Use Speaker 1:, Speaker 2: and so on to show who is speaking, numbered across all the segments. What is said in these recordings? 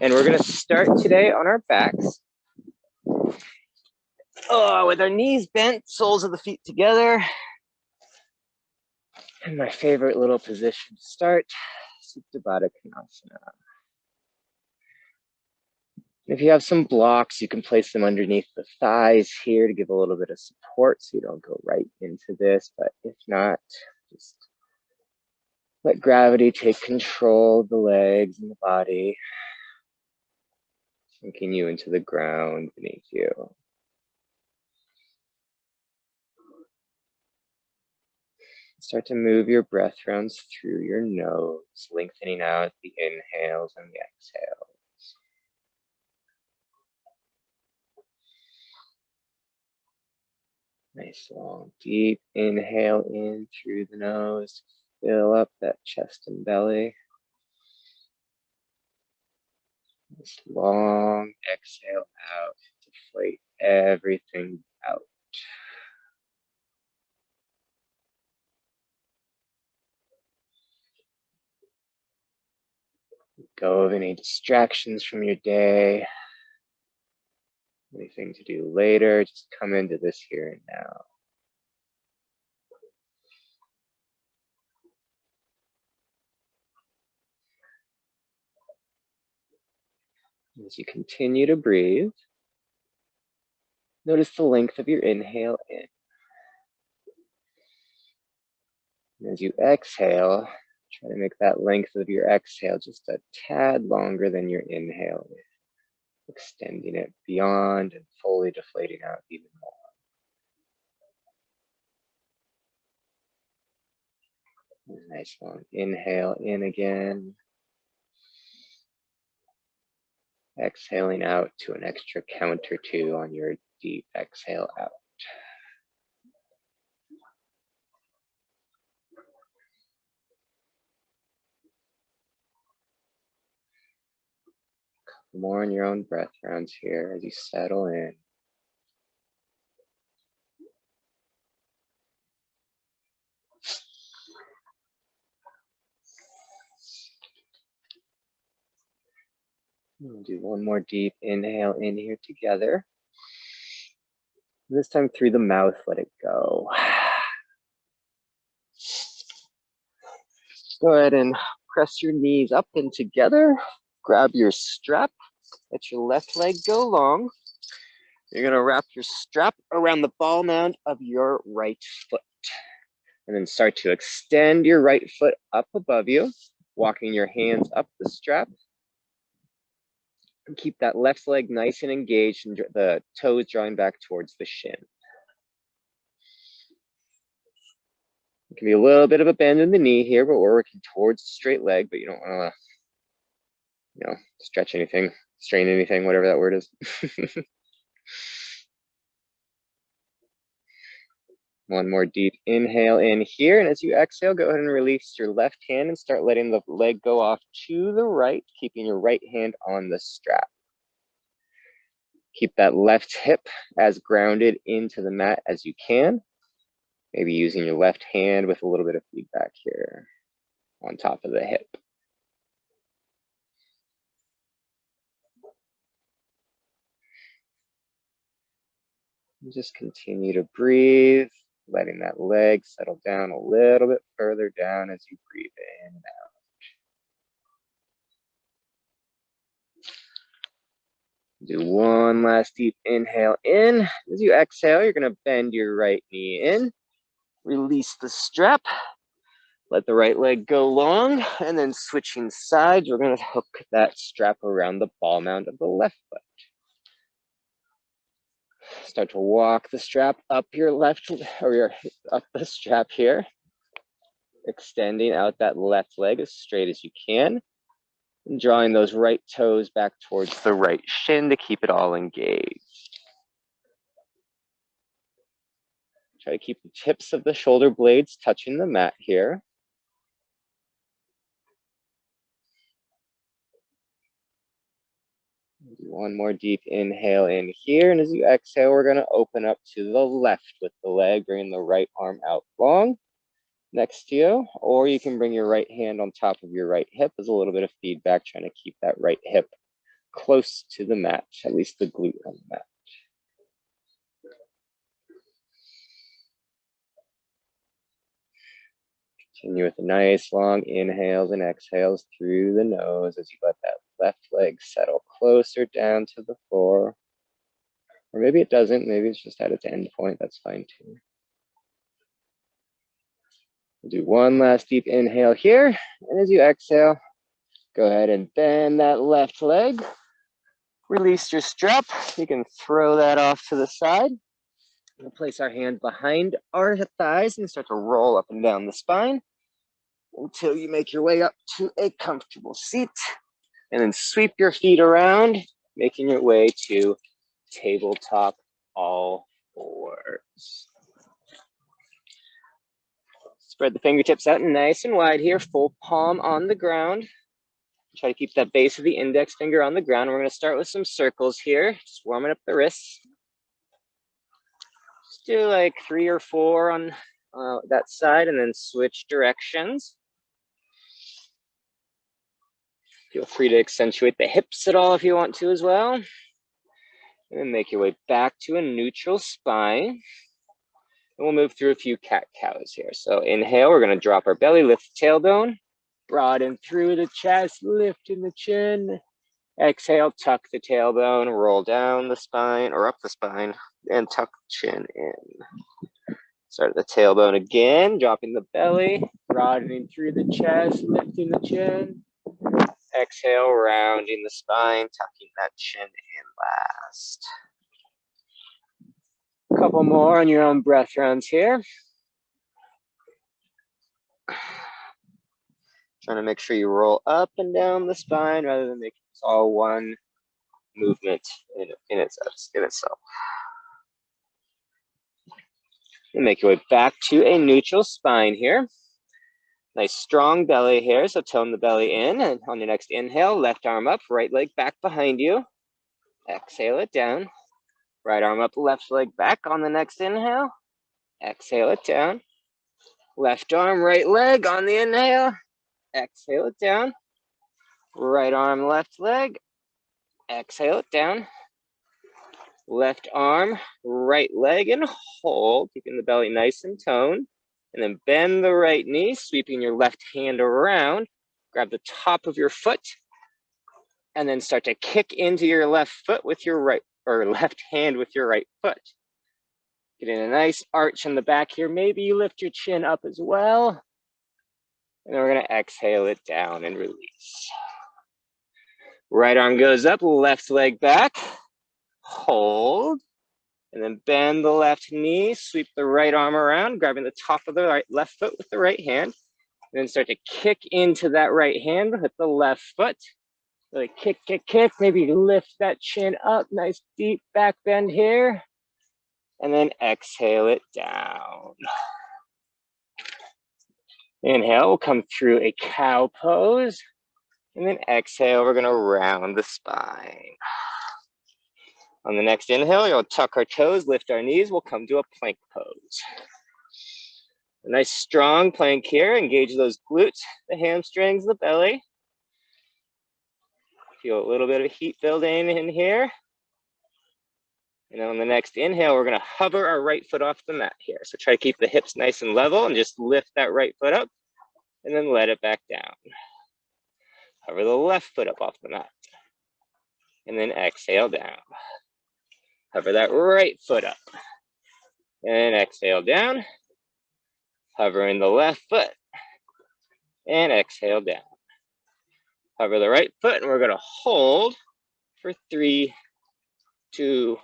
Speaker 1: And we're gonna start today on our backs. Oh, with our knees bent, soles of the feet together. And my favorite little position to start, Supta Baddha Konasana. If you have some blocks, you can place them underneath the thighs here to give a little bit of support so you don't go right into this. But if not, just let gravity take control of the legs and the body, sinking you into the ground beneath you. Start to move your breath rounds through your nose, lengthening out the inhales and the exhales. Nice long, deep inhale in through the nose. Fill up that chest and belly. This long exhale out, deflate everything out. Let go of any distractions from your day. Anything to do later, just come into this here and now. As you continue to breathe, notice the length of your inhale in. And as you exhale, try to make that length of your exhale just a tad longer than your inhale, extending it beyond and fully deflating out even more. Nice long inhale in again. Exhaling out to an extra count or two on your deep exhale out. More on your own breath rounds here as you settle in. We'll do one more deep inhale in here together. This time through the mouth, let it go. Go ahead and press your knees up and together. Grab your strap. Let your left leg go long. You're gonna wrap your strap around the ball mound of your right foot. And then start to extend your right foot up above you, walking your hands up the strap. And keep that left leg nice and engaged and the toes drawing back towards the shin. It can be a little bit of a bend in the knee here, but we're working towards the straight leg, but you don't want to, stretch anything, strain anything, whatever that word is. One more deep inhale in here. And as you exhale, go ahead and release your left hand and start letting the leg go off to the right, keeping your right hand on the strap. Keep that left hip as grounded into the mat as you can. Maybe using your left hand with a little bit of feedback here on top of the hip. And just continue to breathe, letting that leg settle down a little bit further down as you breathe in and out. Do one last deep inhale in. As you exhale, you're going to bend your right knee in. Release the strap. Let the right leg go long. And then switching sides, we're going to hook that strap around the ball mound of the left foot. Start to walk the strap up your left, or up the strap here. Extending out that left leg as straight as you can. And drawing those right toes back towards the right shin to keep it all engaged. Try to keep the tips of the shoulder blades touching the mat here. One more deep inhale in here. And as you exhale, we're going to open up to the left with the leg, bringing the right arm out long next to you. Or you can bring your right hand on top of your right hip as a little bit of feedback, trying to keep that right hip close to the mat, at least the glute on the mat. Continue with nice long inhales and exhales through the nose as you let that left leg settle closer down to the floor. Or maybe it doesn't, maybe it's just at its end point, that's fine too. We'll do one last deep inhale here, and as you exhale, go ahead and bend that left leg. Release your strap. You can throw that off to the side. We'll place our hands behind our thighs and start to roll up and down the spine until you make your way up to a comfortable seat. And then sweep your feet around, making your way to tabletop all fours. Spread the fingertips out nice and wide here, full palm on the ground. Try to keep that base of the index finger on the ground. We're going to start with some circles here, just warming up the wrists. Just do like 3 or 4 on that side and then switch directions. Feel free to accentuate the hips at all if you want to as well. And then make your way back to a neutral spine. And we'll move through a few cat-cows here. So inhale, we're going to drop our belly, lift the tailbone. Broaden through the chest, lifting the chin. Exhale, tuck the tailbone, roll down the spine or up the spine, and tuck the chin in. Start the tailbone again, dropping the belly, broadening through the chest, lifting the chin. Exhale, rounding the spine, tucking that chin in last. A couple more on your own breath rounds here. Trying to make sure you roll up and down the spine rather than making this all one movement in itself. And make your way back to a neutral spine here. Nice strong belly here, so tone the belly in. And on your next inhale, left arm up, right leg back behind you. Exhale it down. Right arm up, left leg back on the next inhale. Exhale it down. Left arm, right leg on the inhale. Exhale it down. Right arm, left leg. Exhale it down. Left arm, right leg, and hold, keeping the belly nice and toned. And then bend the right knee, sweeping your left hand around. Grab the top of your foot, and then start to kick into your left foot with your right, or left hand with your right foot. Getting a nice arch in the back here. Maybe you lift your chin up as well. And then we're going to exhale it down and release. Right arm goes up, left leg back. Hold. And then bend the left knee, sweep the right arm around, grabbing the top of the left foot with the right hand. And then start to kick into that right hand with the left foot. Really kick, kick, kick. Maybe lift that chin up. Nice deep back bend here. And then exhale it down. Inhale, we'll come through a cow pose. And then exhale, we're gonna round the spine. On the next inhale, you'll tuck our toes, lift our knees, we'll come to a plank pose. A nice strong plank here, engage those glutes, the hamstrings, the belly. Feel a little bit of heat building in here. And then on the next inhale, we're gonna hover our right foot off the mat here. So try to keep the hips nice and level and just lift that right foot up and then let it back down. Hover the left foot up off the mat. And then exhale down. Hover that right foot up. And exhale down. Hovering the left foot. And exhale down. Hover the right foot, and we're gonna hold for 3, 2,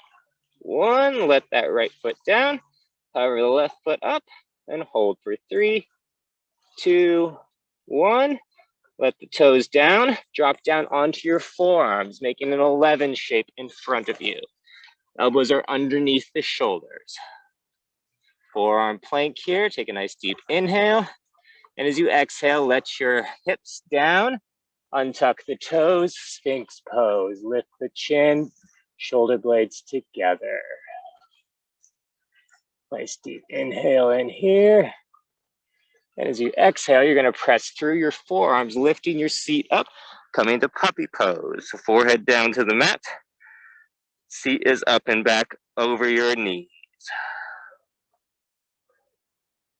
Speaker 1: 1. Let that right foot down. Hover the left foot up, and hold for 3, 2, 1. Let the toes down, drop down onto your forearms, making an 11 shape in front of you. Elbows are underneath the shoulders. Forearm plank here, take a nice deep inhale. And as you exhale, let your hips down, untuck the toes, Sphinx pose. Lift the chin, shoulder blades together. Nice deep inhale in here. And as you exhale, you're gonna press through your forearms, lifting your seat up, Coming to puppy pose. Forehead down to the mat. Seat is up and back over your knees.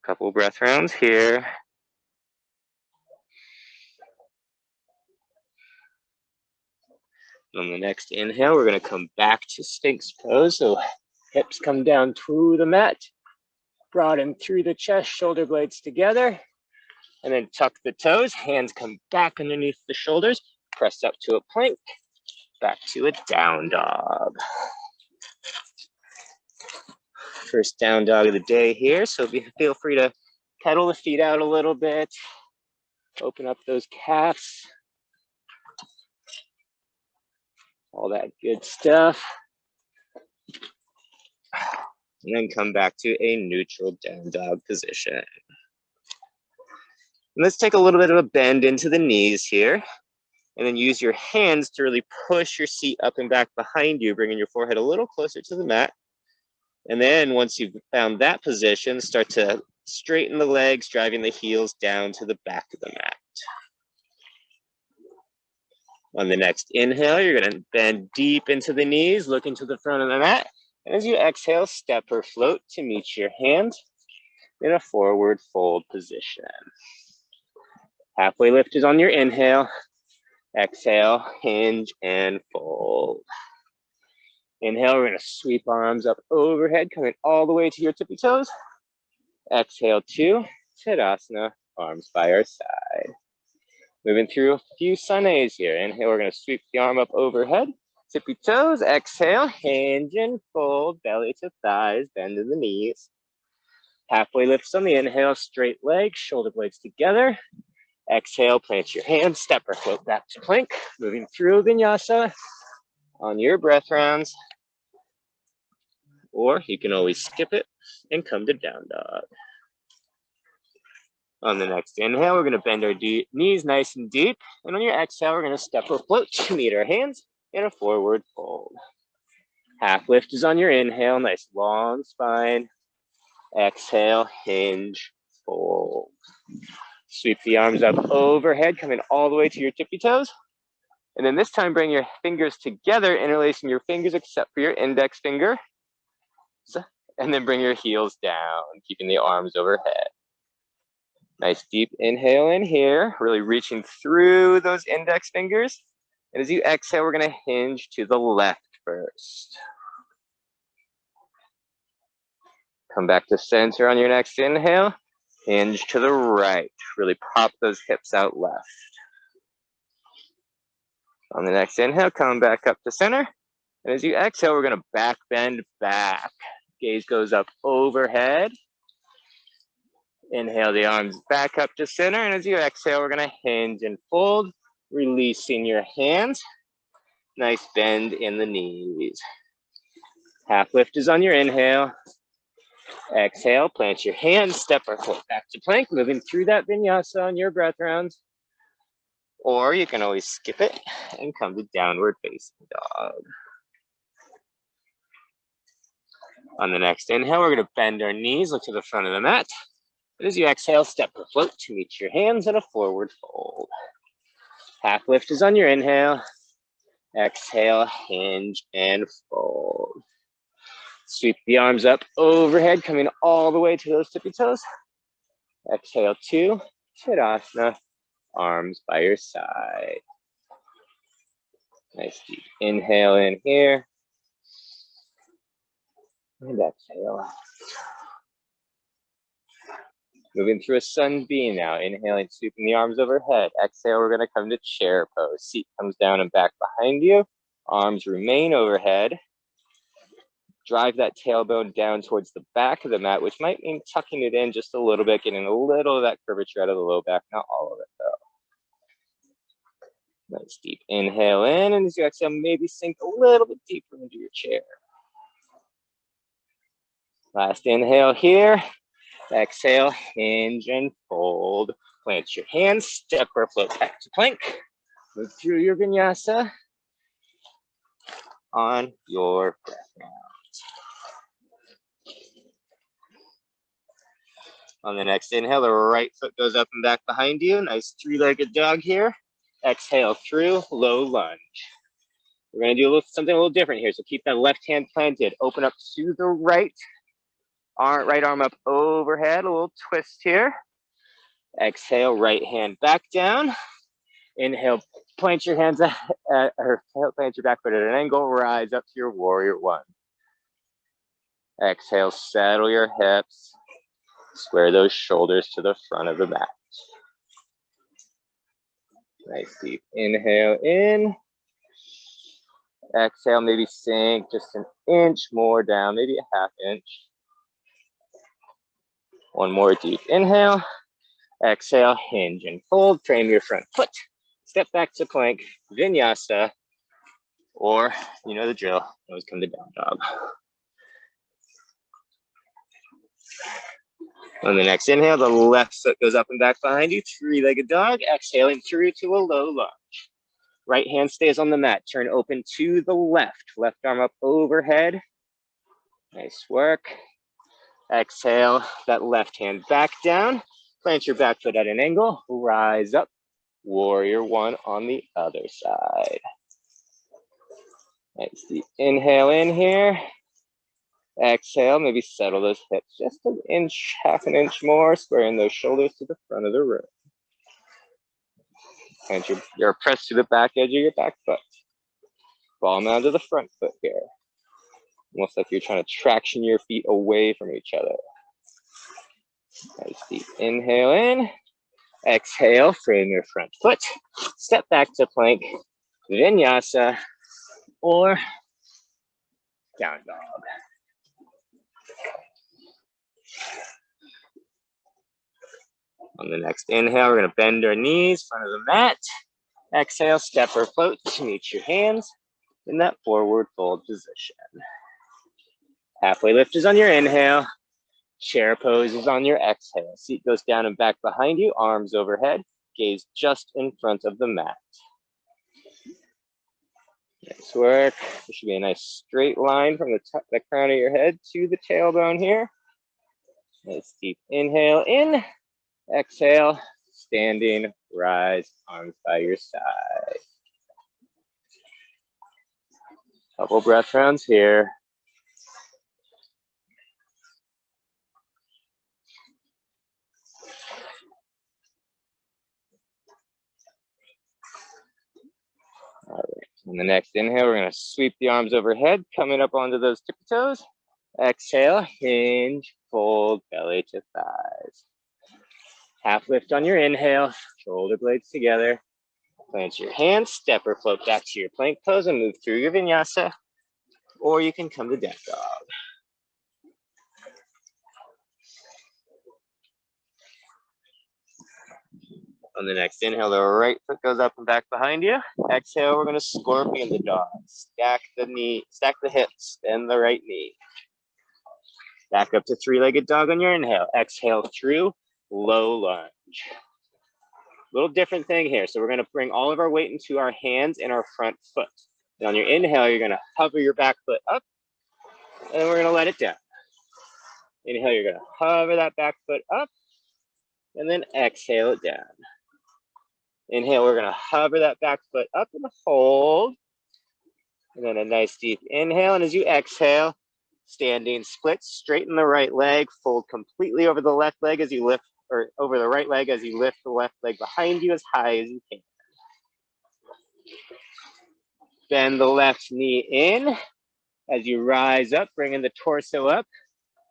Speaker 1: Couple breath rounds here. On the next inhale, we're going to come back to Sphinx pose. So hips come down to the mat. Broaden through the chest, shoulder blades together. And then tuck the toes. Hands come back underneath the shoulders. Press up to a plank. Back to a down dog. First down dog of the day here. So feel free to pedal the feet out a little bit. Open up those calves. All that good stuff. And then come back to a neutral down dog position. And let's take a little bit of a bend into the knees here. And then use your hands to really push your seat up and back behind you, bringing your forehead a little closer to the mat. And then once you've found that position, start to straighten the legs, driving the heels down to the back of the mat. On the next inhale, you're going to bend deep into the knees, look into the front of the mat. And as you exhale, step or float to meet your hand in a forward fold position. Halfway lift is on your inhale. Exhale, hinge and fold. Inhale, we're going to sweep arms up overhead, coming all the way to your tippy toes. Exhale, 2, Tadasana, arms by our side. Moving through a few sun A's here. Inhale, we're going to sweep the arm up overhead. Tippy toes, exhale, hinge and fold, belly to thighs, bend in the knees. Halfway lifts on the inhale, straight legs, shoulder blades together. Exhale, plant your hands, step or float back to plank. Moving through vinyasa on your breath rounds. Or you can always skip it and come to down dog. On the next inhale, we're going to bend our knees nice and deep. And on your exhale, we're going to step or float to meet our hands in a forward fold. Half lift is on your inhale, nice long spine. Exhale, hinge, fold. Sweep the arms up overhead, coming all the way to your tippy toes. And then this time, bring your fingers together, interlacing your fingers except for your index finger. And then bring your heels down, keeping the arms overhead. Nice deep inhale in here, really reaching through those index fingers. And as you exhale, we're going to hinge to the left first. Come back to center on your next inhale. Hinge to the right. Really pop those hips out left. On the next inhale, come back up to center. And as you exhale, we're going to back bend back. Gaze goes up overhead. Inhale the arms back up to center. And as you exhale, we're going to hinge and fold, releasing your hands. Nice bend in the knees. Half lift is on your inhale. Exhale, plant your hands, step or float back to plank, moving through that vinyasa on your breath rounds. Or you can always skip it and come to downward facing dog. On the next inhale, we're going to bend our knees, look to the front of the mat. And as you exhale, step or float to meet your hands in a forward fold. Half lift is on your inhale. Exhale, hinge and fold. Sweep the arms up overhead, coming all the way to those tippy toes. Exhale, 2, Tadasana, arms by your side. Nice deep inhale in here. And exhale out. Moving through a sunbeam now. Inhaling, sweeping the arms overhead. Exhale, we're going to come to chair pose. Seat comes down and back behind you. Arms remain overhead. Drive that tailbone down towards the back of the mat, which might mean tucking it in just a little bit, getting a little of that curvature out of the low back, not all of it though. Nice deep inhale in, and as you exhale, maybe sink a little bit deeper into your chair. Last inhale here. Exhale, hinge and fold. Plant your hands, step or float back to plank. Move through your vinyasa on your breath rounds. On the next inhale, the right foot goes up and back behind you. Nice three-legged dog here. Exhale through, low lunge. We're gonna do something a little different here. So keep that left hand planted. Open up to the right. Right arm up overhead, a little twist here. Exhale, right hand back down. Inhale, plant your hands or plant your back foot at an angle, rise up to your warrior one. Exhale, settle your hips. Square those shoulders to the front of the mat. Nice deep inhale in. Exhale, maybe sink just an inch more down, maybe a half inch. One more deep inhale. Exhale, hinge and fold, frame your front foot. Step back to plank, vinyasa, or you know the drill, always come to down dog. On the next inhale, the left foot goes up and back behind you, three-legged dog, exhaling through to a low lunge. Right hand stays on the mat, turn open to the left arm up overhead. Nice work. Exhale, that left hand back down, plant your back foot at an angle, rise up, warrior one on the other side. Nice deep inhale in here. Exhale, maybe settle those hips just an inch, half an inch more, squaring those shoulders to the front of the room. And you're pressed to the back edge of your back foot. Ball down to the front foot here. Almost like you're trying to traction your feet away from each other. Nice deep inhale in. Exhale, frame your front foot. Step back to plank, vinyasa, or down dog. On the next inhale, we're going to bend our knees, front of the mat. Exhale, step or float to meet your hands in that forward fold position. Halfway lift is on your inhale. Chair pose is on your exhale. Seat goes down and back behind you, arms overhead, gaze just in front of the mat. Nice work. There should be a nice straight line from the crown of your head to the tailbone here. Nice deep inhale in. Exhale, standing, rise, arms by your side. Couple breath rounds here. All right. On the next inhale, we're going to sweep the arms overhead, coming up onto those tippy toes. Exhale, hinge, fold, belly to thighs. Half lift on your inhale, shoulder blades together. Plant your hands, step or float back to your plank pose and move through your vinyasa. Or you can come to down dog. On the next inhale, the right foot goes up and back behind you. Exhale, we're going to scorpion the dog. Stack the hips, bend the right knee. Back up to three-legged dog on your inhale. Exhale through, low lunge. Little different thing here. So we're going to bring all of our weight into our hands and our front foot. And on your inhale, you're going to hover your back foot up, and then we're going to let it down. Inhale, you're going to hover that back foot up, and then exhale it down. Inhale, we're going to hover that back foot up and hold. And then a nice deep inhale. And as you exhale, standing split, straighten the right leg, fold completely over the left leg as you lift, or over the right leg as you lift the left leg behind you as high as you can. Bend the left knee in as you rise up, bringing the torso up.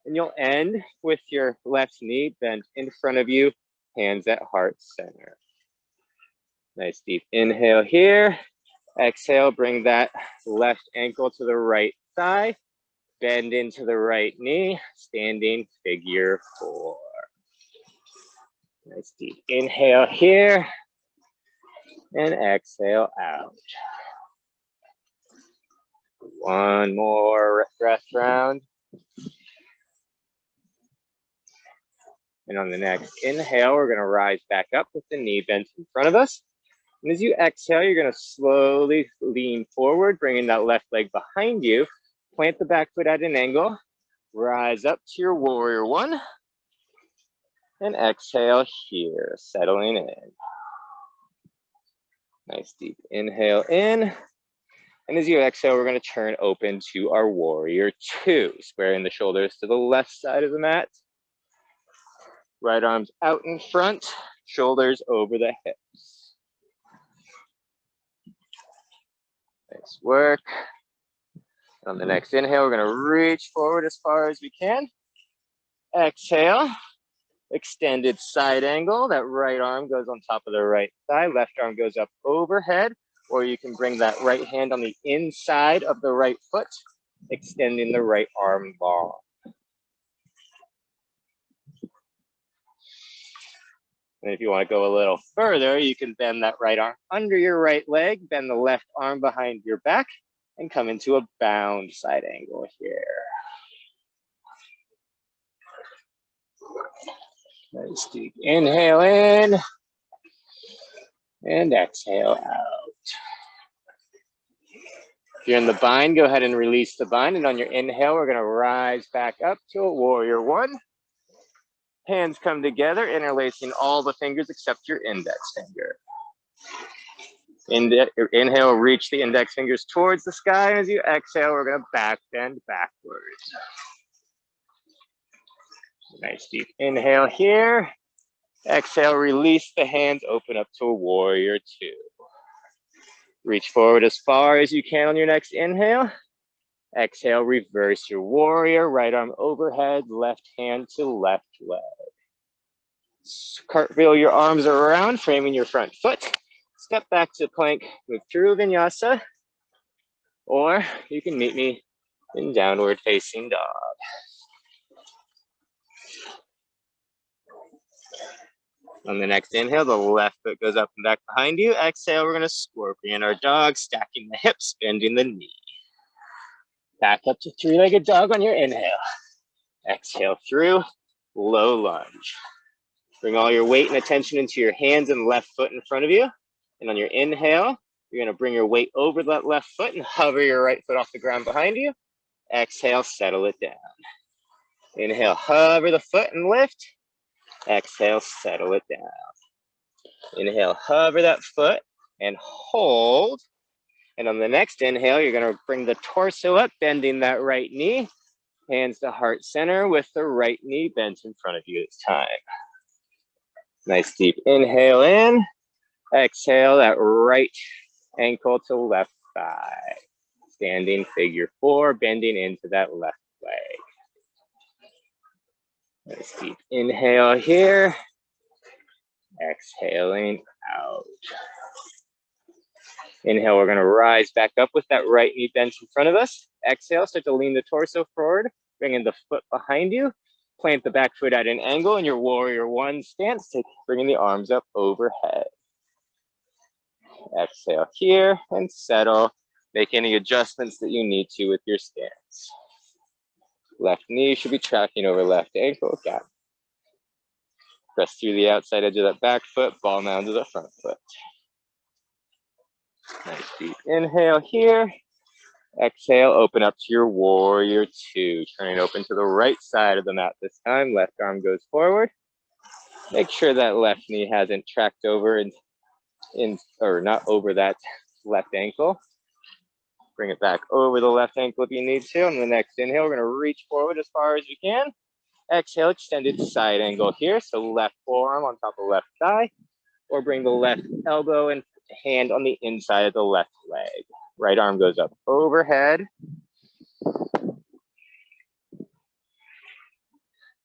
Speaker 1: And you'll end with your left knee bent in front of you, hands at heart center. Nice deep inhale here. Exhale, bring that left ankle to the right thigh. Bend into the right knee, standing figure four. Nice deep inhale here. And exhale out. One more breath round. And on the next inhale, we're going to rise back up with the knee bent in front of us. And as you exhale, you're going to slowly lean forward, bringing that left leg behind you. Plant the back foot at an angle. Rise up to your warrior one. And exhale here, settling in.
Speaker 2: Nice deep inhale in. And as you exhale, we're going to turn open to our warrior two, squaring the shoulders to the left side of the mat. Right arms out in front, shoulders over the hips. Nice work. On the next inhale, we're going to reach forward as far as we can. Exhale, extended side angle. That right arm goes on top of the right thigh. Left arm goes up overhead, or you can bring that right hand on the inside of the right foot, extending the right arm long. And if you want to go a little further, you can bend that right arm under your right leg, bend the left arm behind your back, and come into a bound side angle here. Nice deep inhale in, and exhale out. If you're in the bind, go ahead and release the bind. And on your inhale, we're going to rise back up to a warrior one. Hands come together, interlacing all the fingers except your index finger. Inhale, reach the index fingers towards the sky. As you exhale, we're going to back bend backwards. Nice deep inhale here. Exhale, release the hands, open up to a warrior two. Reach forward as far as you can on your next inhale. Exhale, reverse your warrior, right arm overhead, left hand to left leg. Cartwheel your arms around, framing your front foot. Step back to plank, move through vinyasa, or you can meet me in downward facing dog. On the next inhale, the left foot goes up and back behind you. Exhale, we're going to scorpion our dog, stacking the hips, bending the knee. Back up to three-legged dog on your inhale. Exhale through, low lunge. Bring all your weight and attention into your hands and left foot in front of you. And on your inhale, you're going to bring your weight over that left foot and hover your right foot off the ground behind you. Exhale, settle it down. Inhale, hover the foot and lift. Exhale, settle it down. Inhale, hover that foot and hold. And on the next inhale, you're going to bring the torso up, bending that right knee. Hands to heart center with the right knee bent in front of you this time. Nice deep inhale in. Exhale, that right ankle to left thigh. Standing figure four, bending into that left leg. Nice deep inhale here. Exhaling out. Inhale, we're going to rise back up with that right knee bent in front of us. Exhale, start to lean the torso forward, bringing the foot behind you. Plant the back foot at an angle in your warrior one stance, bringing the arms up overhead. Exhale here and settle. Make any adjustments that you need to with your stance. Left knee should be tracking over left ankle. Got it. Press through the outside edge of that back foot, ball down to the front foot. Nice deep inhale here. Exhale, open up to your warrior two. Turning open to the right side of the mat this time. Left arm goes forward. Make sure that left knee hasn't tracked over or not over that left ankle. Bring it back over the left ankle if you need to. On the next inhale, we're going to reach forward as far as you can. Exhale, extended side angle here. So left forearm on top of left thigh, or bring the left elbow and hand on the inside of the left leg. Right arm goes up overhead.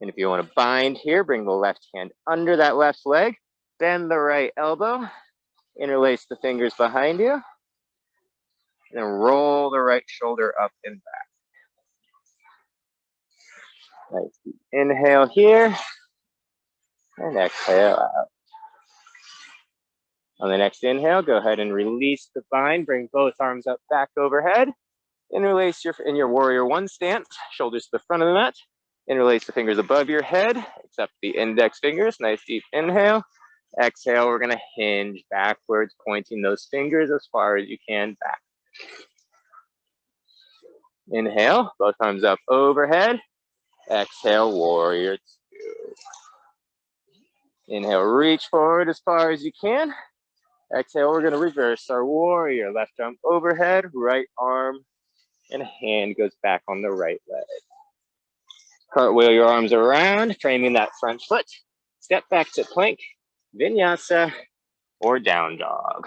Speaker 2: And if you want to bind here, bring the left hand under that left leg, bend the right elbow, interlace the fingers behind you, and then roll the right shoulder up and back. Nice. Inhale here, and exhale out. On the next inhale, go ahead and release the bind, bring both arms up back overhead, interlace in your warrior one stance, shoulders to the front of the mat, interlace the fingers above your head, except the index fingers, nice deep inhale. Exhale, we're going to hinge backwards, pointing those fingers as far as you can back. Inhale, both arms up overhead. Exhale, warrior two. Inhale, reach forward as far as you can. Exhale, we're gonna reverse our warrior. Left arm overhead, right arm and hand goes back on the right leg. Cartwheel your arms around, framing that front foot. Step back to plank, vinyasa, or down dog.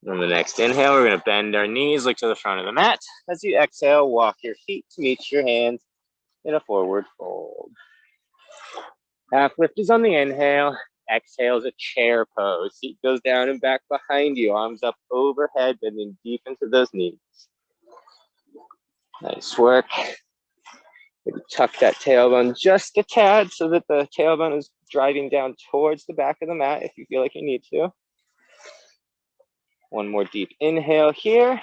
Speaker 2: On the next inhale, we're gonna bend our knees, look to the front of the mat. As you exhale, walk your feet to meet your hands in a forward fold. Half lift is on the inhale. Exhale is a chair pose. Seat goes down and back behind you. Arms up overhead, bending deep into those knees. Nice work. Maybe tuck that tailbone just a tad so that the tailbone is driving down towards the back of the mat if you feel like you need to. One more deep inhale here.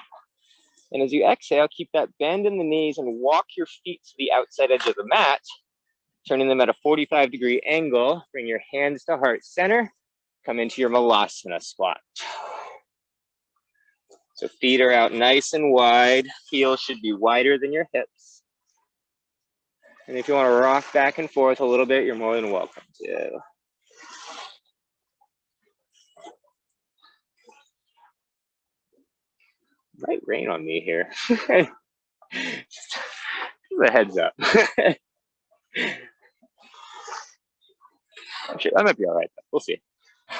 Speaker 2: And as you exhale, keep that bend in the knees and walk your feet to the outside edge of the mat, turning them at a 45-degree angle. Bring your hands to heart center. Come into your Malasana squat. So feet are out nice and wide. Heels should be wider than your hips. And if you want to rock back and forth a little bit, you're more than welcome to. Might rain on me here. Just a heads up. I'm sure that might be all right. We'll see.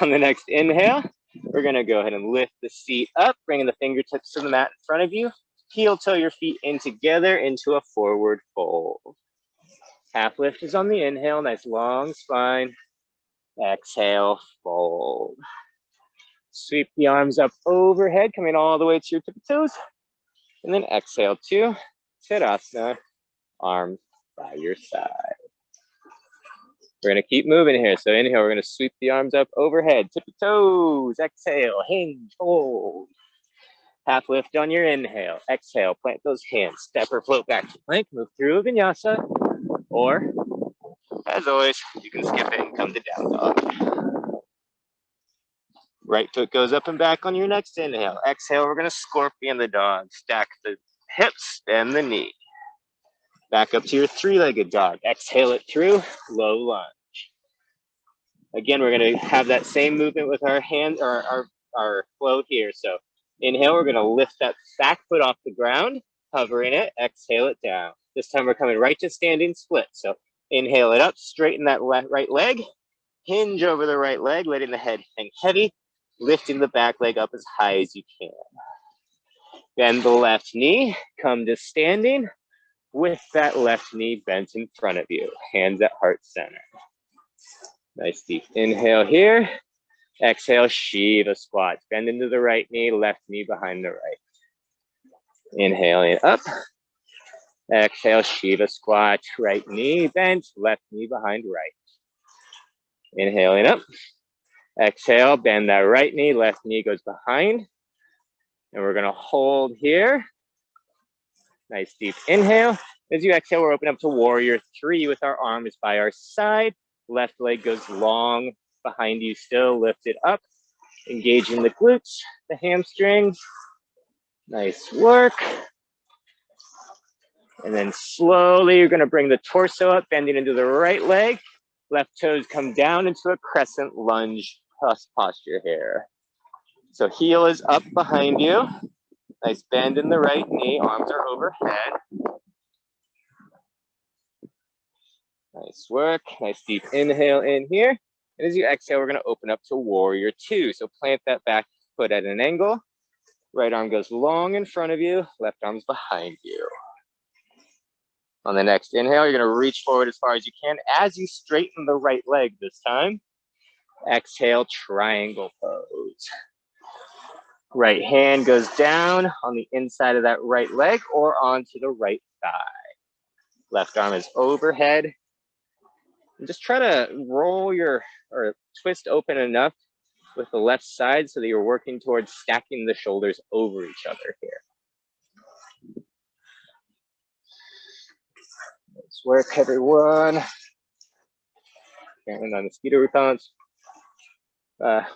Speaker 2: On the next inhale, we're going to go ahead and lift the seat up, bringing the fingertips to the mat in front of you. Heel toe your feet in together into a forward fold. Half lift is on the inhale, nice long spine. Exhale, fold. Sweep the arms up overhead, coming all the way to your tippy toes. And then exhale to Tadasana, arms by your side. We're gonna keep moving here. So inhale, we're gonna sweep the arms up overhead, tippy toes. Exhale, hinge, fold. Half lift on your inhale. Exhale, plant those hands. Step or float back to plank. Move through a vinyasa. Or, as always, you can skip it and come to down dog. Right foot goes up and back on your next inhale. Exhale, we're going to scorpion the dog. Stack the hips, bend the knee. Back up to your three-legged dog. Exhale it through, low lunge. Again, we're going to have that same movement with our hands, or our flow here. So inhale, we're going to lift that back foot off the ground, hovering it, exhale it down. This time we're coming right to standing split. So inhale it up, straighten that right leg, hinge over the right leg, letting the head hang heavy, lifting the back leg up as high as you can. Bend the left knee, come to standing with that left knee bent in front of you, hands at heart center. Nice deep inhale here. Exhale, Shiva squat. Bend into the right knee, left knee behind the right. Inhaling up. Exhale, Shiva squat. Right knee bent, left knee behind right. Inhaling up. Exhale, bend that right knee, left knee goes behind. And we're gonna hold here. Nice deep inhale. As you exhale, we're open up to warrior three with our arms by our side. Left leg goes long behind you still, lift it up. Engaging the glutes, the hamstrings. Nice work. And then slowly, you're gonna bring the torso up, bending into the right leg. Left toes come down into a crescent lunge posture here. So heel is up behind you. Nice bend in the right knee, arms are overhead. Nice work, nice deep inhale in here. And as you exhale, we're gonna open up to warrior two. So plant that back foot at an angle. Right arm goes long in front of you, left arm's behind you. On the next inhale, you're gonna reach forward as far as you can as you straighten the right leg this time. Exhale, triangle pose. Right hand goes down on the inside of that right leg or onto the right thigh. Left arm is overhead. And just try to roll or twist open enough with the left side so that you're working towards stacking the shoulders over each other here. Nice work, everyone. And on mosquito repellents,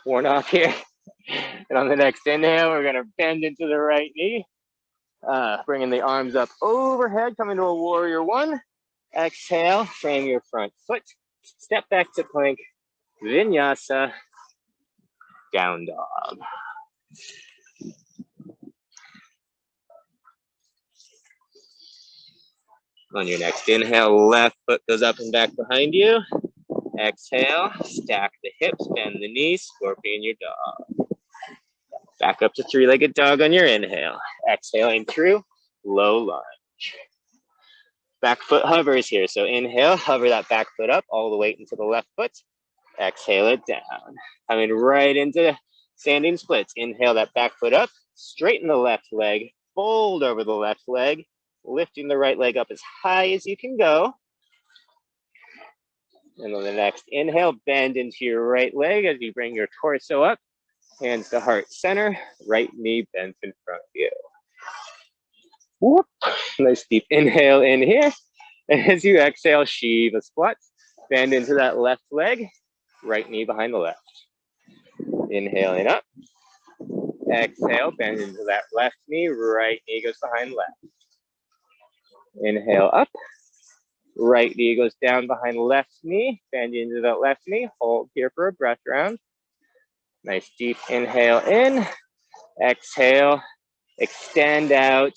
Speaker 2: worn off here. And on the next inhale, we're gonna bend into the right knee, bringing the arms up overhead, coming to a warrior one. Exhale, frame your front foot, Step back to plank, vinyasa, down dog. On your next inhale, left foot goes up and back behind you. Exhale, stack the hips, bend the knees, scorpion your dog. Back up to three-legged dog on your inhale. Exhaling through, low lunge. Back foot hovers here. So inhale, hover that back foot up, all the weight into the left foot. Exhale it down. Coming right into standing splits. Inhale that back foot up, straighten the left leg, fold over the left leg, lifting the right leg up as high as you can go. And on the next inhale, bend into your right leg as you bring your torso up, hands to heart center, right knee bent in front of you. Whoop. Nice deep inhale in here. And as you exhale, Shiva squat, bend into that left leg, right knee behind the left. Inhaling up. Exhale, bend into that left knee, right knee goes behind left. Inhale up. Right knee goes down behind left knee, bend into that left knee, hold here for a breath round. Nice deep inhale in, exhale, extend out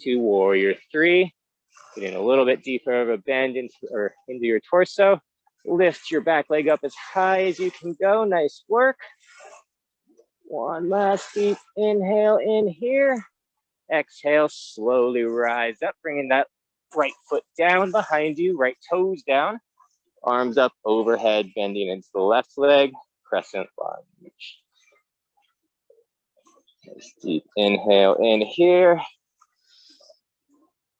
Speaker 2: to warrior three. Getting a little bit deeper of a bend into your torso. Lift your back leg up as high as you can go. Nice work. One last deep inhale in here. Exhale, slowly rise up, bringing that right foot down behind you, right toes down. Arms up overhead, bending into the left leg, crescent lunge. Nice deep inhale in here.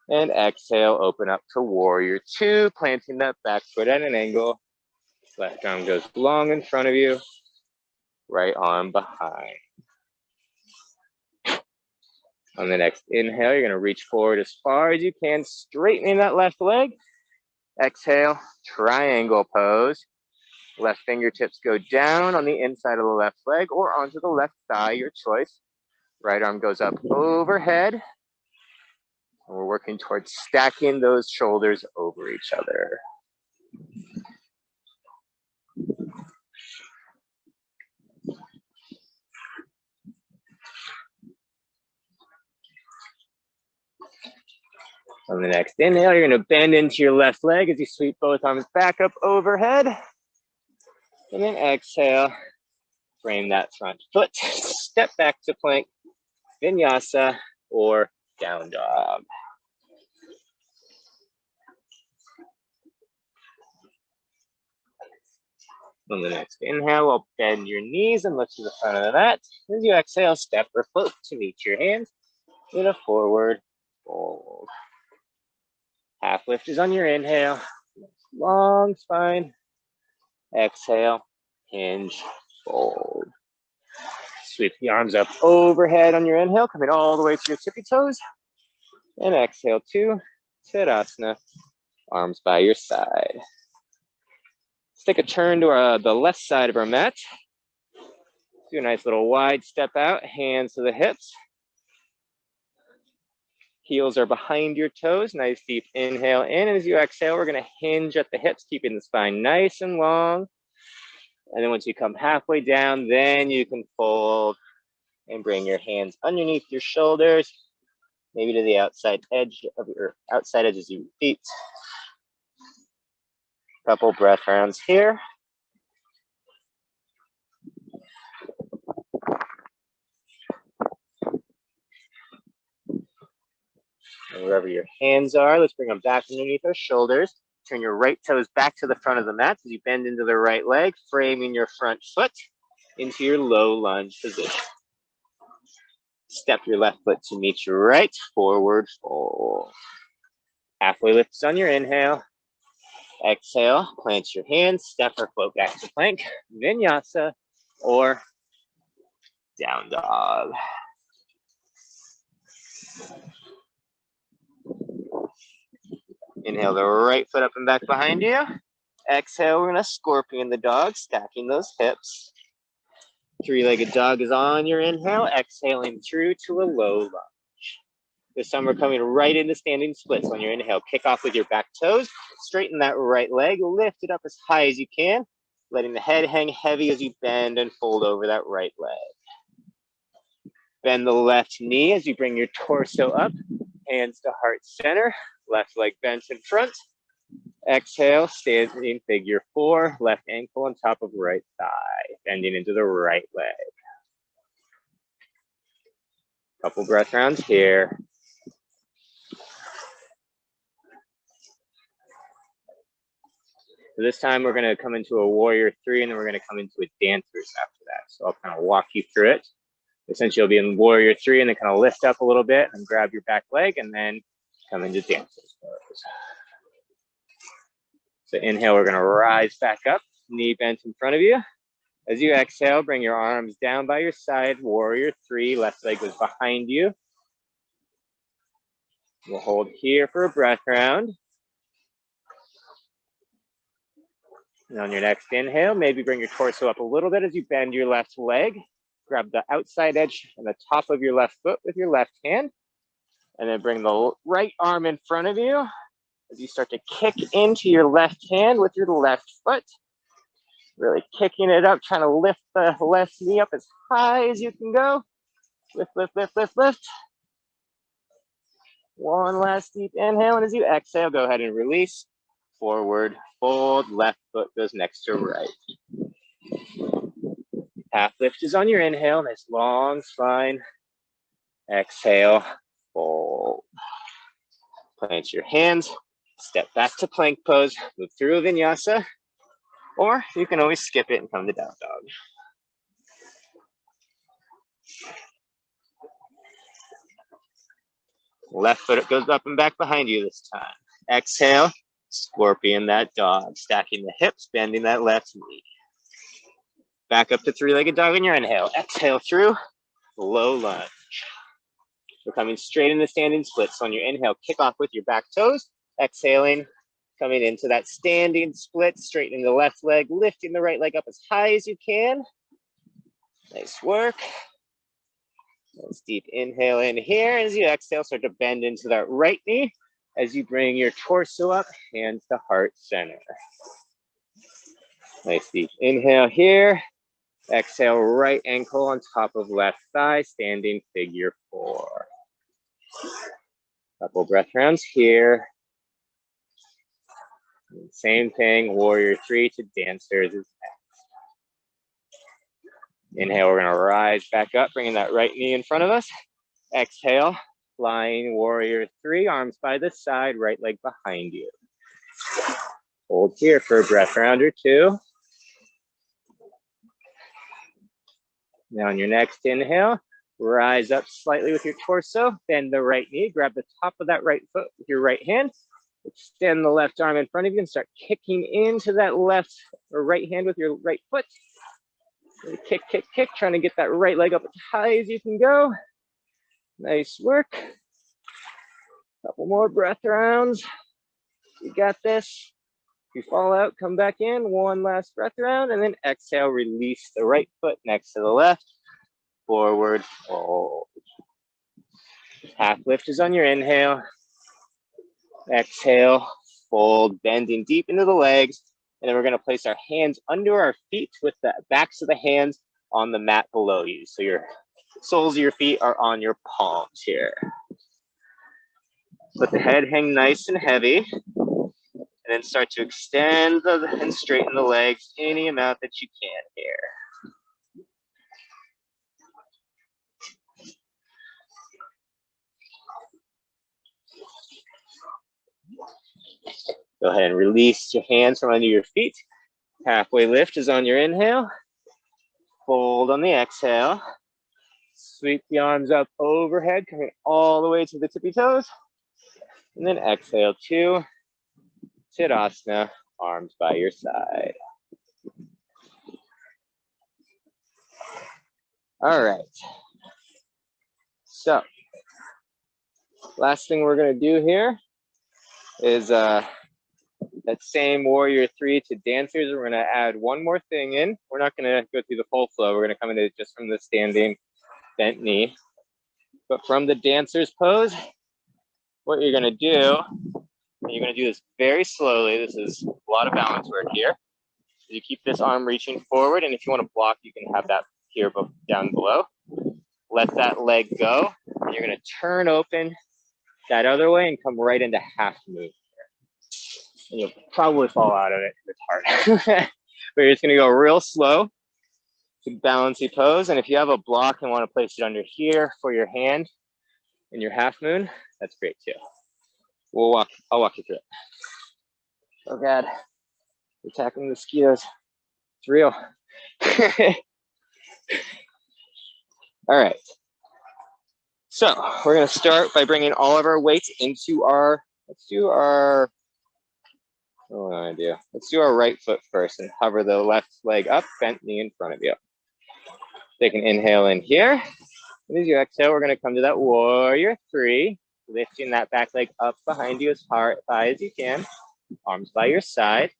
Speaker 2: And exhale, open up to warrior two, planting that back foot at an angle. Left arm goes long in front of you, right arm behind. On the next inhale, you're gonna reach forward as far as you can, straightening that left leg. Exhale, triangle pose. Left fingertips go down on the inside of the left leg or onto the left thigh, your choice. Right arm goes up overhead. And we're working towards stacking those shoulders over each other. On the next inhale, you're gonna bend into your left leg as you sweep both arms back up overhead. And then exhale, frame that front foot. Step back to plank, vinyasa, or down dog. On the next inhale, we'll bend your knees and lift to the front of the mat. As you exhale, step or float to meet your hands in a forward fold. Half lift is on your inhale. Long spine. Exhale, hinge, fold. Sweep the arms up overhead on your inhale, coming all the way to your tippy toes. And exhale to Tadasana, arms by your side. Let's take a turn to the left side of our mat. Do a nice little wide step out, hands to the hips. Heels are behind your toes. Nice deep inhale in. And as you exhale, we're going to hinge at the hips, keeping the spine nice and long. And then once you come halfway down, then you can fold and bring your hands underneath your shoulders, maybe to the outside edge of your outside edges of your feet. Couple breath rounds here. And wherever your hands are, let's bring them back underneath our shoulders. Turn your right toes back to the front of the mat as you bend into the right leg, framing your front foot into your low lunge position. Step your left foot to meet your right, forward fold. Halfway lifts on your inhale. Exhale, plant your hands, step or float back to plank, vinyasa, or down dog. Inhale the right foot up and back behind you. Exhale, we're gonna scorpion the dog, stacking those hips. Three-legged dog is on your inhale, exhaling through to a low lunge. This time we're coming right into standing splits. On your inhale, kick off with your back toes, straighten that right leg, lift it up as high as you can, letting the head hang heavy as you bend and fold over that right leg. Bend the left knee as you bring your torso up, hands to heart center, left leg bent in front. Exhale, standing figure 4, left ankle on top of right thigh, bending into the right leg. Couple breath rounds here. So this time we're going to come into a warrior 3, and then we're going to come into a dancers after that. So I'll kind of walk you through it. Essentially, you'll be in warrior 3 and then kind of lift up a little bit and grab your back leg and then come into dancers pose. So inhale, we're going to rise back up, knee bent in front of you. As you exhale, bring your arms down by your side, warrior 3, left leg goes behind you. We'll hold here for a breath round. And on your next inhale, maybe bring your torso up a little bit as you bend your left leg. Grab the outside edge and the top of your left foot with your left hand. And then bring the right arm in front of you as you start to kick into your left hand with your left foot. Really kicking it up, trying to lift the left knee up as high as you can go. Lift, lift, lift, lift, lift. One last deep inhale, and as you exhale, go ahead and release. Forward, fold, left foot goes next to right. Half lift is on your inhale, nice long spine. Exhale, fold. Plant your hands, step back to plank pose, move through a vinyasa, or you can always skip it and come to down dog. Left foot goes up and back behind you this time. Exhale, scorpion that dog, stacking the hips, bending that left knee. Back up to 3-legged dog on your inhale. Exhale through, low lunge. We're coming straight into standing splits. So on your inhale, kick off with your back toes. Exhaling, coming into that standing split, straightening the left leg, lifting the right leg up as high as you can. Nice work. Nice deep inhale in here. As you exhale, start to bend into that right knee. As you bring your torso up, hands to heart center. Nice deep inhale here. Exhale, right ankle on top of left thigh, standing figure 4. Couple breath rounds here. Same thing, warrior 3 to dancers is next. Inhale, we're gonna rise back up, bringing that right knee in front of us. Exhale, flying warrior 3, arms by the side, right leg behind you. Hold here for a breath round or 2. Now on your next inhale, rise up slightly with your torso, bend the right knee, grab the top of that right foot with your right hand, extend the left arm in front of you and start kicking into that left or right hand with your right foot. Kick, kick, kick, trying to get that right leg up as high as you can go. Nice work. Couple more breath rounds. You got this. If you fall out, come back in. One last breath round, and then exhale, release the right foot next to the left. Forward fold. Half lift is on your inhale. Exhale, fold, bending deep into the legs. And then we're going to place our hands under our feet with the backs of the hands on the mat below you. So your soles of your feet are on your palms here. Let the head hang nice and heavy. And then start to extend and straighten the legs any amount that you can here. Go ahead and release your hands from under your feet. Halfway lift is on your inhale. Fold on the exhale. Sweep the arms up overhead, coming all the way to the tippy toes. And then exhale to Tadasana, arms by your side. All right. So, last thing we're going to do here is that same warrior 3 to dancers. We're going to add one more thing in. We're not going to go through the full flow. We're going to come into just from the standing bent knee. But from the dancers pose, what you're gonna do, and you're gonna do this very slowly. This is a lot of balance work here. You keep this arm reaching forward, and if you want to block, you can have that here down below. Let that leg go, and you're gonna turn open that other way and come right into half moon. And you'll probably fall out of it. It's hard. But you're just gonna go real slow to balancey pose. And if you have a block and want to place it under here for your hand in your half moon, that's great too. I'll walk you through it. Oh God, we're attacking mosquitoes. It's real. All right. So we're gonna start by bringing all of our weights into our, what do I want to do? Let's do our right foot first and hover the left leg up, bent knee in front of you. Take an inhale in here. And as you exhale, we're gonna come to that warrior three, lifting that back leg up behind you as high as you can, arms by your side.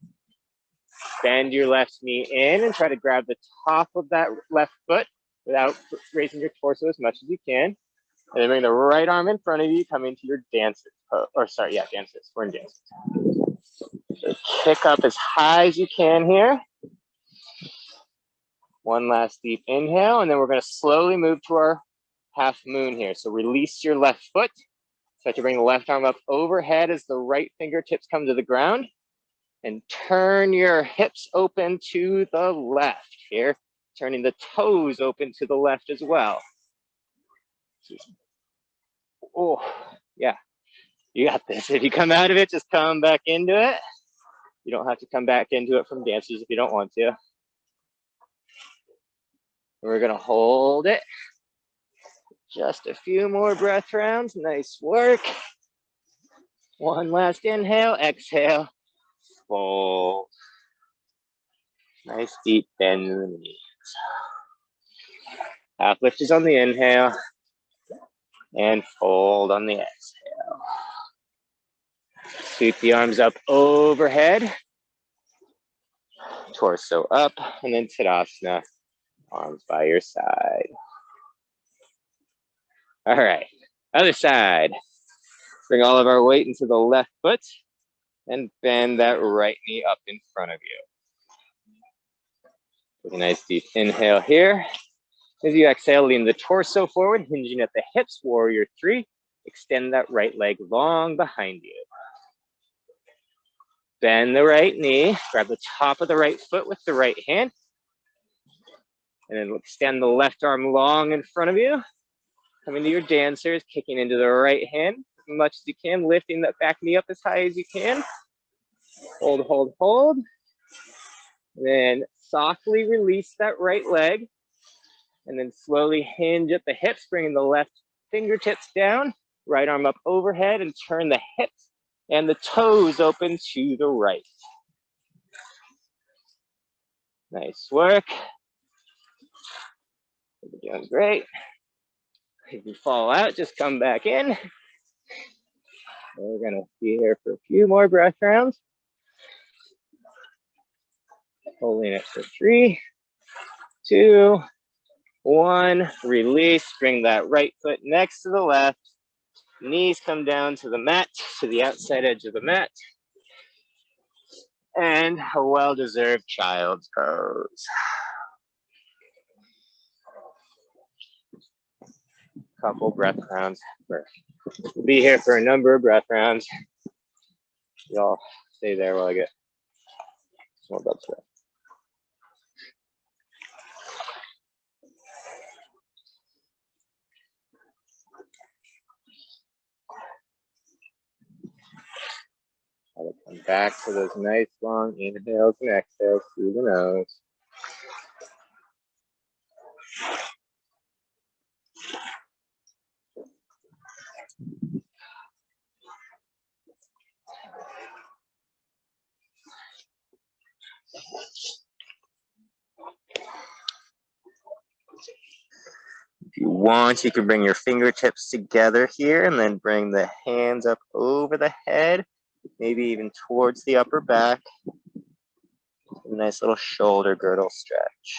Speaker 2: Bend your left knee in and try to grab the top of that left foot without raising your torso as much as you can. And then bring the right arm in front of you, come into your dances pose. Or sorry, yeah, dances. We're in dances. So kick up as high as you can here. One last deep inhale, and then we're going to slowly move to our half moon here. So release your left foot. Start to bring the left arm up overhead as the right fingertips come to the ground. And turn your hips open to the left here. Turning the toes open to the left as well. Oh, yeah, you got this. If you come out of it, just come back into it. You don't have to come back into it from dances if you don't want to. We're gonna hold it. Just a few more breath rounds. Nice work. One last inhale, exhale, fold. Nice deep bend in the knees. Half lift is on the inhale and fold on the exhale. Sweep the arms up overhead, torso up, and then Tadasana, arms by your side. All right, other side. Bring all of our weight into the left foot and bend that right knee up in front of you. Take a nice deep inhale here. As you exhale, lean the torso forward, hinging at the hips, warrior three. Extend that right leg long behind you. Bend the right knee, grab the top of the right foot with the right hand. And then extend the left arm long in front of you. Come into your dancers, kicking into the right hand as much as you can, lifting that back knee up as high as you can. Hold, hold, hold. Then softly release that right leg. And then slowly hinge at the hips, bringing the left fingertips down, right arm up overhead, and turn the hips and the toes open to the right. Nice work. You're doing great. If you fall out, just come back in. We're gonna be here for a few more breath rounds. Holding it for 3, 2, 1. Release, bring that right foot next to the left. Knees come down to the mat, to the outside edge of the mat. And a well-deserved child's pose. Couple breath rounds. We'll be here for a number of breath rounds. Y'all stay there while I get some more breath. I'll come back to those nice long inhales and exhales through the nose. If you want, you can bring your fingertips together here and then bring the hands up over the head, maybe even towards the upper back. A nice little shoulder girdle stretch.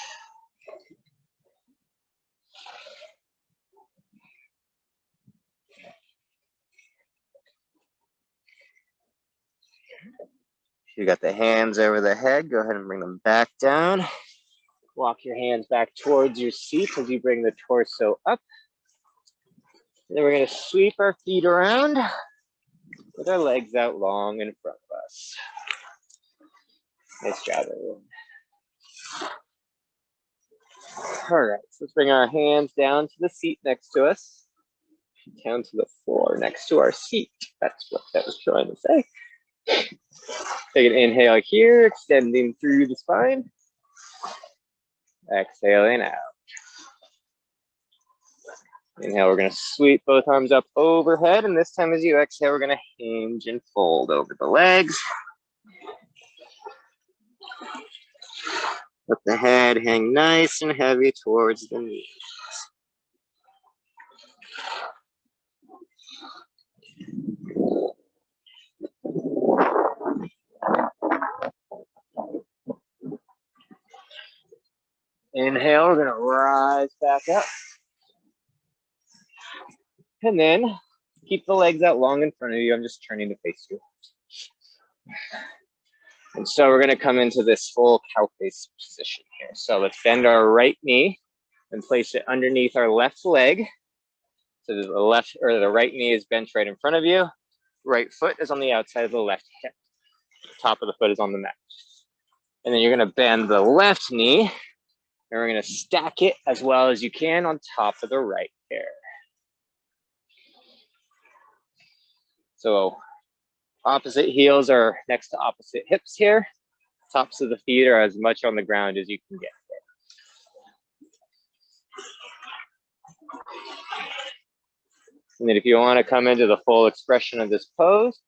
Speaker 2: You got the hands over the head. Go ahead and bring them back down. Walk your hands back towards your seat as you bring the torso up. And then we're going to sweep our feet around with our legs out long in front of us. Nice job, everyone. All right, so let's bring our hands down to the seat next to us, down to the floor next to our seat. That's what that was trying to say. Take an inhale here, extending through the spine. Exhaling out. Inhale, we're going to sweep both arms up overhead, and this time as you exhale, we're going to hinge and fold over the legs. Let the head hang nice and heavy towards the knees. Inhale, we're going to rise back up. And then keep the legs out long in front of you. I'm just turning to face you. And so we're going to come into this full cow face position here. So let's bend our right knee and place it underneath our left leg. So the left or the right knee is bent right in front of you. Right foot is on the outside of the left hip. Top of the foot is on the mat. And then you're going to bend the left knee, and we're going to stack it as well as you can on top of the right here. So opposite heels are next to opposite hips here. Tops of the feet are as much on the ground as you can get. And then if you want to come into the full expression of this pose,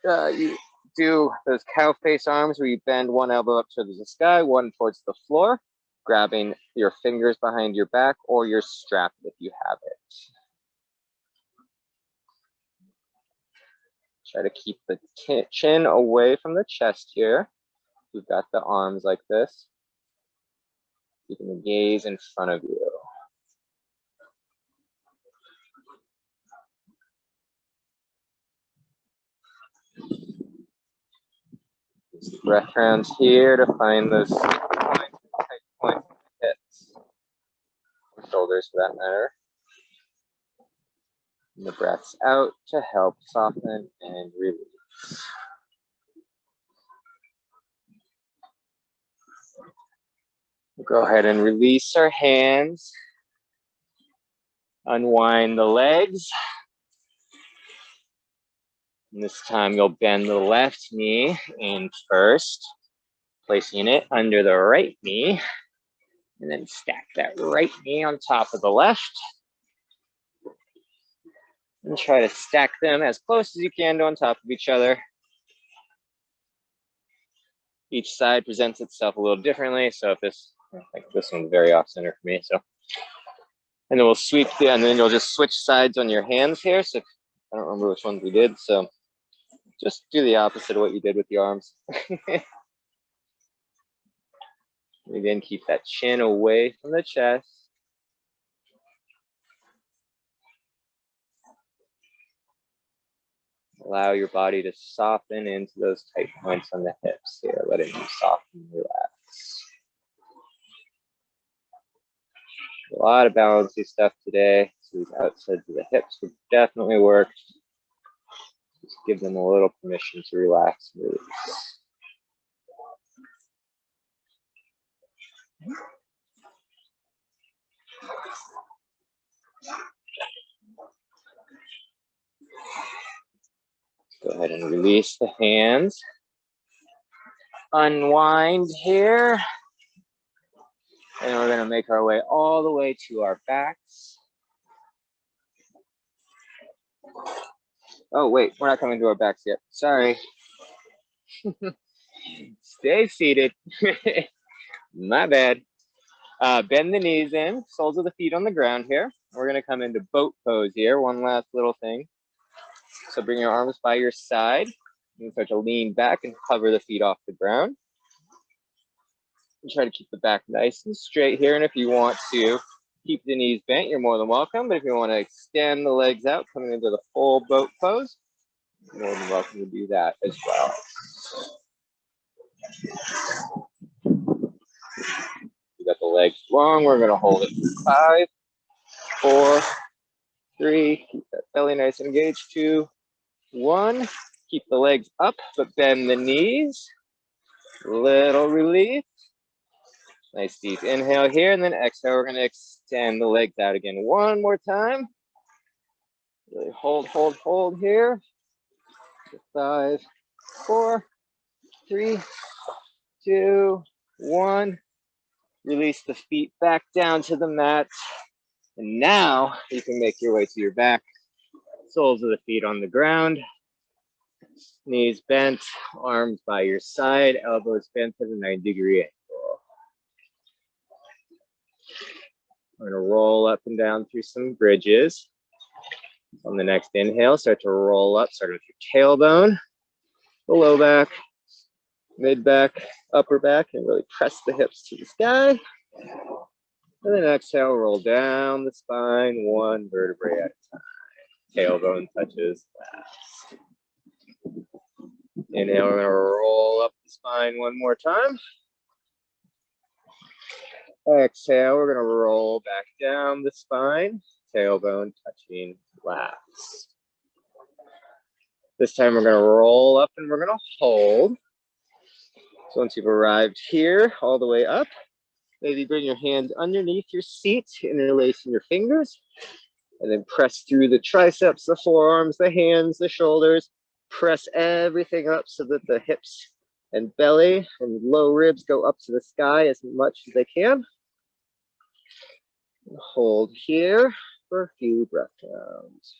Speaker 2: you do those cow face arms where you bend one elbow up towards the sky, one towards the floor, grabbing your fingers behind your back or your strap if you have it. Try to keep the chin away from the chest here. You've got the arms like this. Keeping the gaze in front of you. Use the breath rounds here to find those tight points, hips, or shoulders for that matter. And the breaths out to help soften and release. We'll go ahead and release our hands. Unwind the legs. And this time you'll bend the left knee in first, placing it under the right knee, and then stack that right knee on top of the left. And try to stack them as close as you can to on top of each other. Each side presents itself a little differently. So if this, like this one's very off center for me. So, and then we'll sweep and then you'll just switch sides on your hands here. So I don't remember which ones we did. So just do the opposite of what you did with the arms. Again, keep that chin away from the chest. Allow your body to soften into those tight points on the hips here, letting them soften and relax. A lot of balancing stuff today. So these outsides of the hips would definitely work. Just give them a little permission to relax and release. Go ahead and release the hands. Unwind here. And we're going to make our way all the way to our backs. Oh, wait, we're not coming to our backs yet. Sorry. Stay seated. My bad. Bend the knees in, soles of the feet on the ground here. We're going to come into boat pose here. One last little thing. So bring your arms by your side. You start to lean back and cover the feet off the ground. And try to keep the back nice and straight here. And if you want to keep the knees bent, you're more than welcome. But if you want to extend the legs out, coming into the full boat pose, you're more than welcome to do that as well. You got the legs long. We're going to hold it for 5, 4, 3. Keep that belly nice and engaged. 2, 1. Keep the legs up, but bend the knees. Little relief. Nice deep inhale here, and then exhale. We're going to extend the legs out again one more time. Really hold, hold, hold here. 5, 4, 3, 2, 1. Release the feet back down to the mat. And now you can make your way to your back. Soles of the feet on the ground. Knees bent, arms by your side, elbows bent at a 90-degree angle. We're going to roll up and down through some bridges. On the next inhale, start to roll up, start with your tailbone, the low back, mid back, upper back, and really press the hips to the sky. And then exhale, roll down the spine, one vertebrae at a time. Tailbone touches last. Inhale, we're going to roll up the spine one more time. Exhale, we're going to roll back down the spine, tailbone touching last. This time we're going to roll up and we're going to hold. So once you've arrived here, all the way up, maybe bring your hands underneath your seat, interlacing your fingers, and then press through the triceps, the forearms, the hands, the shoulders. Press everything up so that the hips and belly and low ribs go up to the sky as much as they can. Hold here for a few breath counts.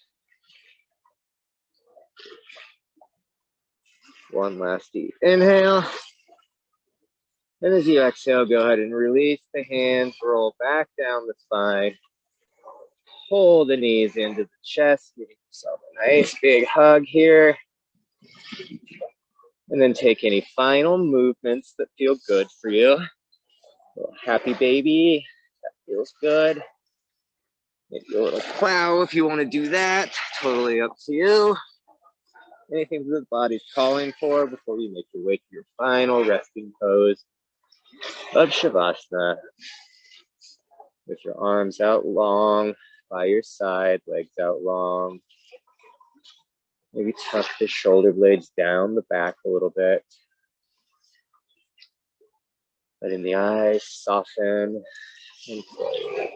Speaker 2: One last deep inhale. And as you exhale, go ahead and release the hands, roll back down the spine. Pull the knees into the chest, give yourself a nice big hug here. And then take any final movements that feel good for you. A little happy baby, that feels good. Maybe a little plow if you want to do that, totally up to you. Anything that the body's calling for before you make your way to your final resting pose of Shavasana. With your arms out long by your side, legs out long. Maybe tuck the shoulder blades down the back a little bit. Letting the eyes soften and close.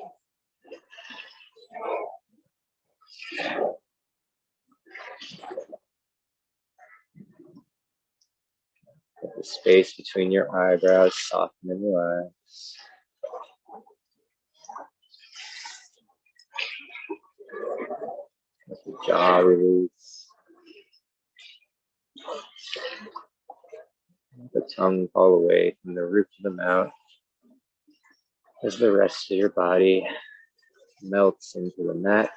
Speaker 2: Let the space between your eyebrows soften and relax. Let the jaw release. Let the tongue fall away from the roof of the mouth as the rest of your body melts into the mat.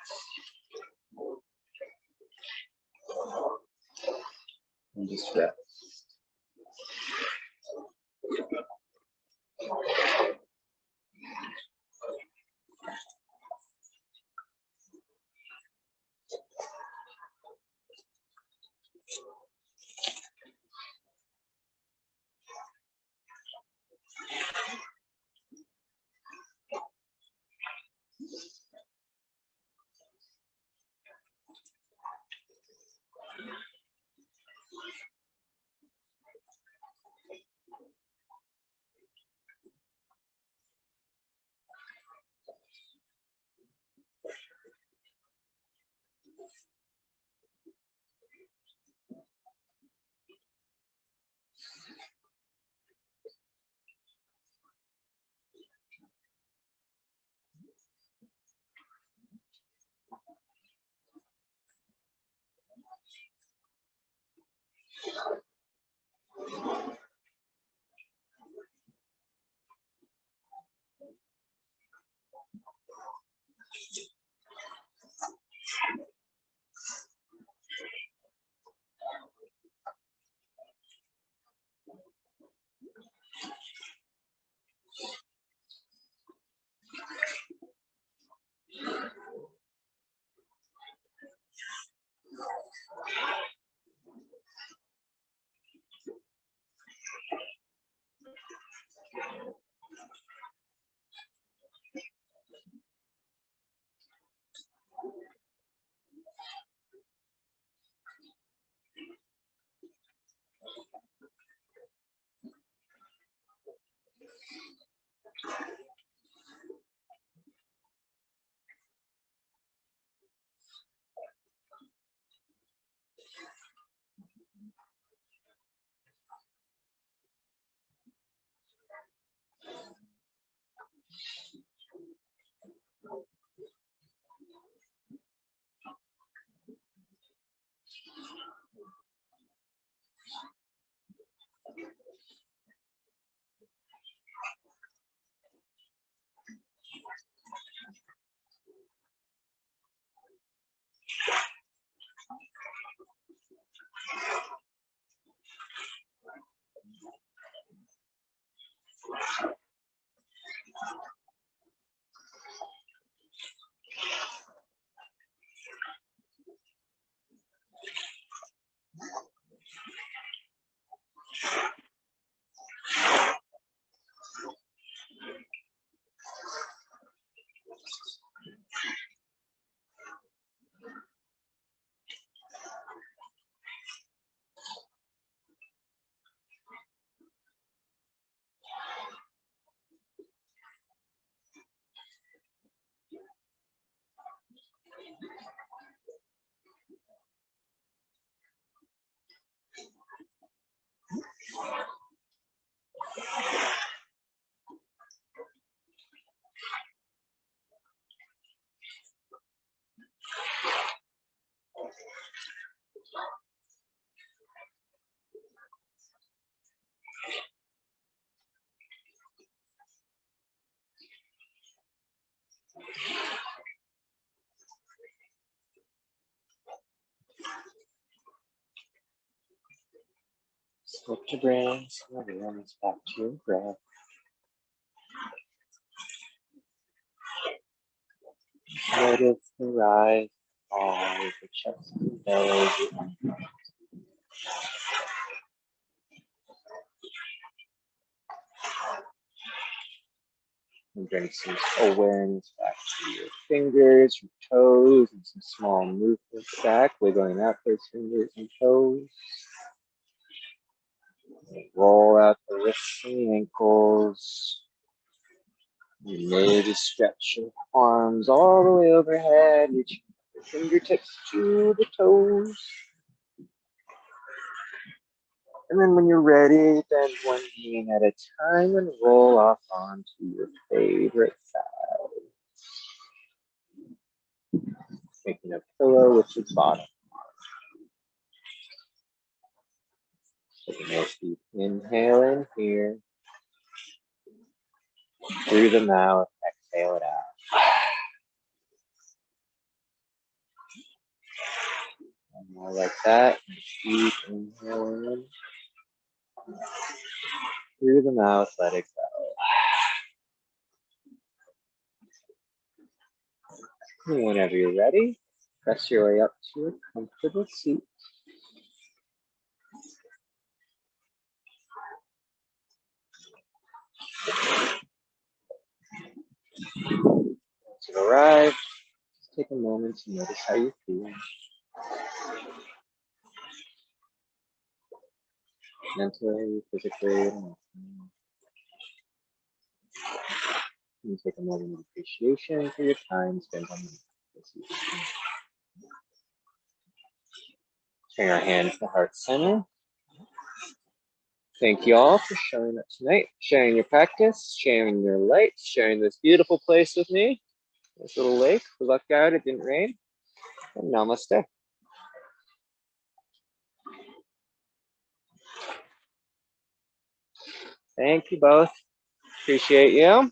Speaker 2: And just rest. Slip to bring some awareness back to your breath. Notice the rise, fall, the chest and belly. And bring some awareness back to your fingers, your toes, and some small movements back, wiggling out those fingers and toes. Roll out the wrists and the ankles. You maybe stretch your arms all the way overhead, reaching your fingertips to the toes. And then when you're ready, bend one knee at a time and roll off onto your favorite side. Making a pillow with your bottom. Take a nice deep inhale in here. Through the mouth, exhale it out. And more like that. Deep inhale in. Through the mouth, let it go. And whenever you're ready, press your way up to a comfortable seat. Once you've arrived, just take a moment to notice how you feel. Mentally, physically, and emotionally. You take a moment of appreciation for your time spent on this evening. Bring our hands to heart center. Thank you all for showing up tonight, sharing your practice, sharing your light, sharing this beautiful place with me. This little lake. We lucked out, it didn't rain. And namaste. Thank you both. Appreciate you.